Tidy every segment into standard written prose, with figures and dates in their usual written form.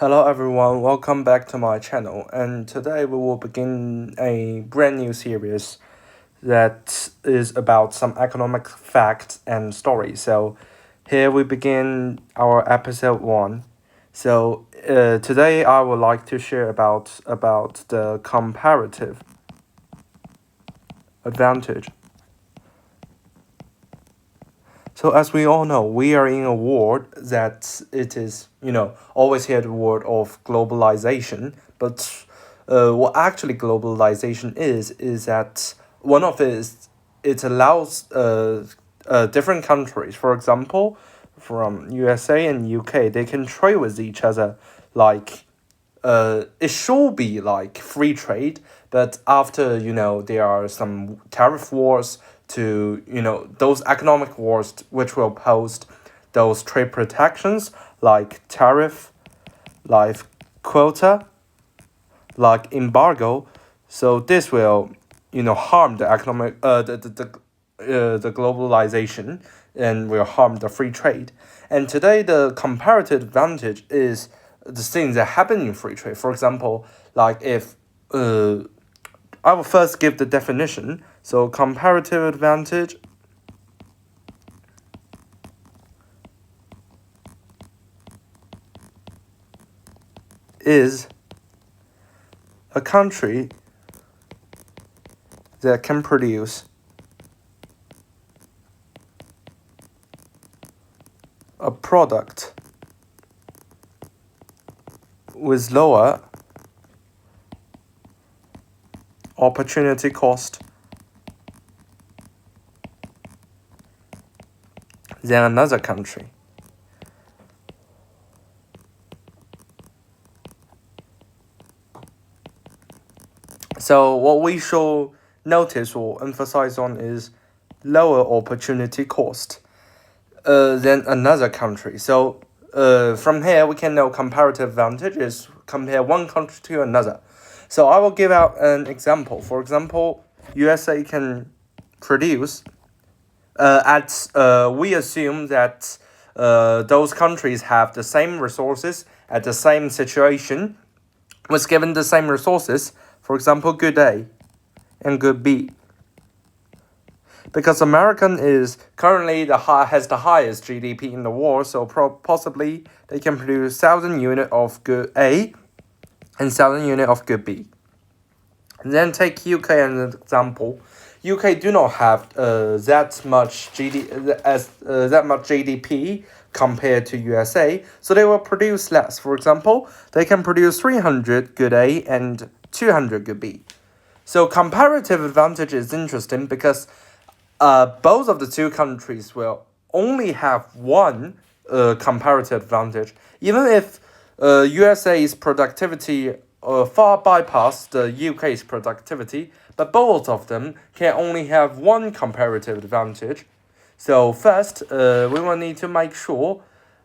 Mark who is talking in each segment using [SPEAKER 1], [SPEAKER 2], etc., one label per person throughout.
[SPEAKER 1] Hello everyone, welcome back to my channel, and today we will begin a brand new series that is about some economic facts and stories. So here we begin our episode 1. So today I would like to share about the comparative advantage. So as we all know, we are in a world that it is, always hear the word of globalization. But what actually globalization is that one of it is it allows different countries, for example, from USA and UK, they can trade with each other like it should be like free trade, but after there are some tariff wars to those economic wars which will post those trade protections like tariff, like quota, like embargo. So this will harm the economic the globalization and will harm the free trade. And today the comparative advantage is the things that happen in free trade. For example, like if I will first give the definition. So comparative advantage is a country that can produce a product with lower opportunity cost than another country. So what we should notice or emphasize on is lower opportunity cost than another country. So from here we can know comparative advantage is compare one country to another. So I will give out an example. For example, USA can produce we assume that those countries have the same resources at the same situation, was given the same resources. For example, good A and good B. Because American is currently has the highest GDP in the world, so possibly they can produce 1,000 unit of good A and 1,000 unit of good B. And then take UK as an example. UK do not have that much GDP compared to USA, so they will produce less. For example, they can produce 300 good A and 200 good B. So comparative advantage is interesting because both of the two countries will only have one comparative advantage, even if USA's productivity far bypass the UK's productivity, but both of them can only have one comparative advantage. So first, we will need to make sure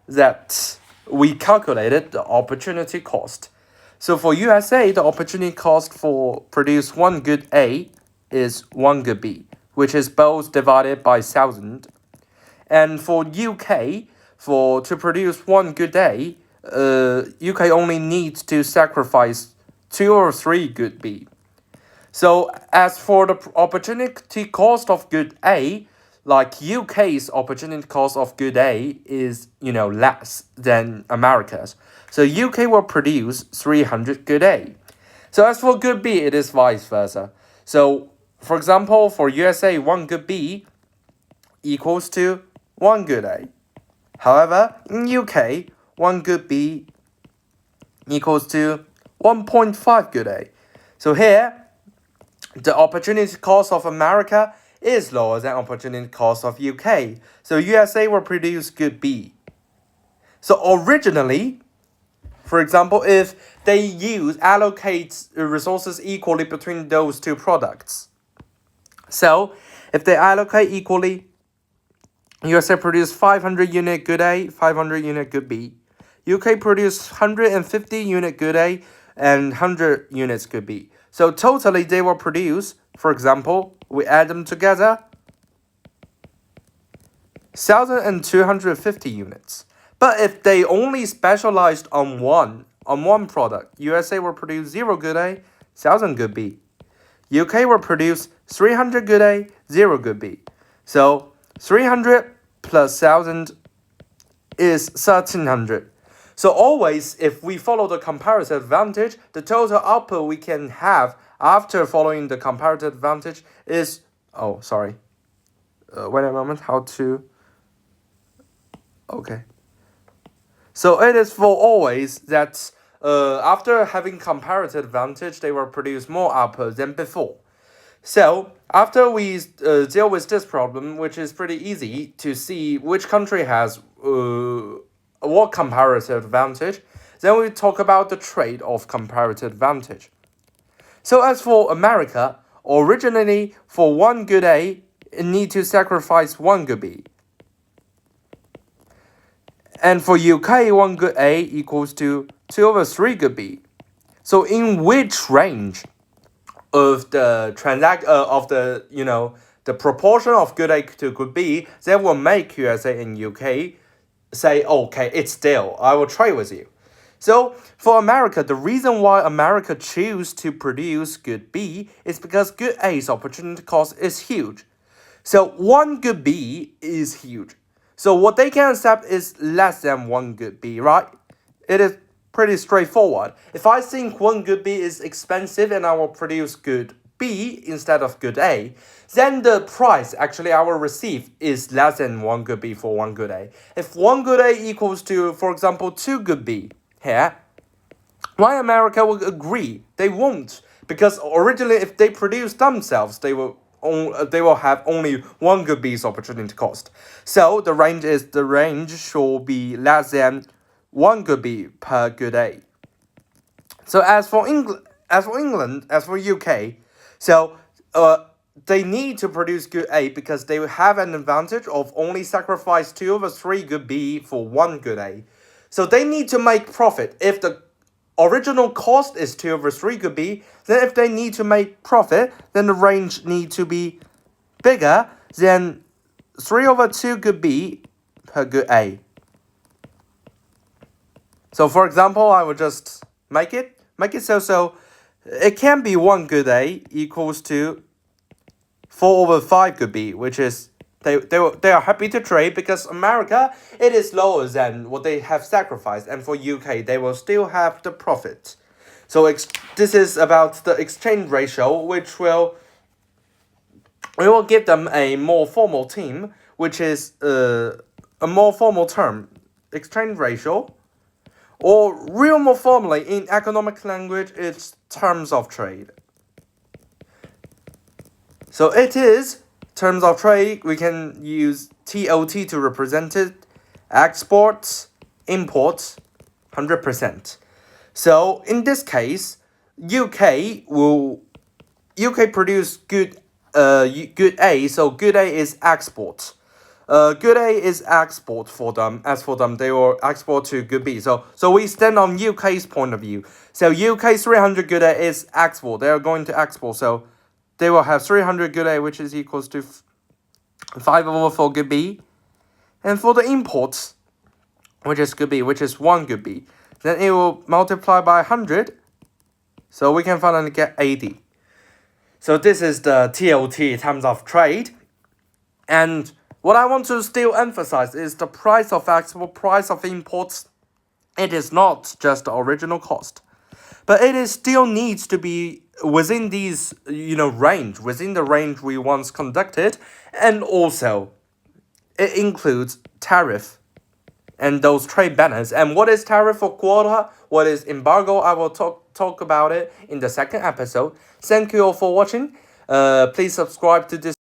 [SPEAKER 1] that we calculated the opportunity cost. So for USA, the opportunity cost for produce one good A is one good B, which is both divided by 1,000. And for UK, to produce one good A, UK only needs to sacrifice 2 or 3 good B. So as for the opportunity cost of good A, like UK's opportunity cost of good A is less than America's. So UK will produce 300 good A. So as for good B, it is vice versa. So for example, for USA, one good B equals to one good A. However, in UK, one good B equals to 1.5 good A. So here, the opportunity cost of America is lower than opportunity cost of UK. So USA will produce good B. So originally, for example, if they allocate resources equally between those two products. So if they allocate equally, USA produce 500 unit good A, 500 unit good B. UK produce 150 unit good A and 100 units good B. So totally they will produce, for example, we add them together, 1,250 units. But if they only specialized on one on one product. USA will produce 0 good A, 1,000 good B. UK will produce 300 good A, 0 good B. So 300 plus 1,000 is 1,300. So always, if we follow the comparative advantage, the total output we can have after following the comparative advantage is, wait a moment, okay. So it is for always that after having comparative advantage, they will produce more output than before. So after we deal with this problem, which is pretty easy to see which country has what comparative advantage, then we talk about the trade of comparative advantage. So as for America, originally for 1 good A, it need to sacrifice 1 good B. And for UK, 1 good A equals to 2/3 good B. So in which range of the the proportion of good A to good B that will make USA and UK say, okay, it's deal, I will trade with you. So for America, the reason why America choose to produce good B is because good A's opportunity cost is huge. So 1 good B is huge. So what they can accept is less than 1 good B, right? It is pretty straightforward. If I think 1 good B is expensive and I will produce good B instead of good A, then the price actually I will receive is less than 1 good B for 1 good A. If 1 good A equals to, for example, 2 good B here, why America will agree? They won't, because originally if they produce themselves, they will have only 1 good B's opportunity cost. So the range should be less than 1 good B per good A. So as for UK, so they need to produce good A because they have an advantage of only sacrifice 2/3 good B for 1 good A. So they need to make profit. If the original cost is 2/3 good B, then if they need to make profit, then the range need to be bigger than 3/2 good B per good A. So for example, I will just make it so it can be 1 good A equals to 4/5 good B, which is they are happy to trade because America, it is lower than what they have sacrificed, and for UK they will still have the profit. So this is about the exchange ratio, which we will give them a more formal term, which is a more formal term, exchange ratio, or real more formally in economic language, it's terms of trade. So it is terms of trade. We can use TOT to represent it. Exports, imports, 100%. So in this case, UK produce good A. So good A is export. Good A is export for them. As for them, they will export to good B. So we stand on UK's point of view. So UK 300 good A is export. They are going to export. So they will have 300 good A, which is equals to 5/4 good B. And for the imports, which is good B, which is 1 good B, then it will multiply by 100. So we can finally get 80. So this is the TOT, terms of trade. And what I want to still emphasize is the price of export, price of imports. It is not just the original cost, but it is still needs to be within these, range, within the range we once conducted, and also it includes tariff and those trade banners. And what is tariff for quota? What is embargo? I will talk about it in the second episode. Thank you all for watching. Please subscribe to this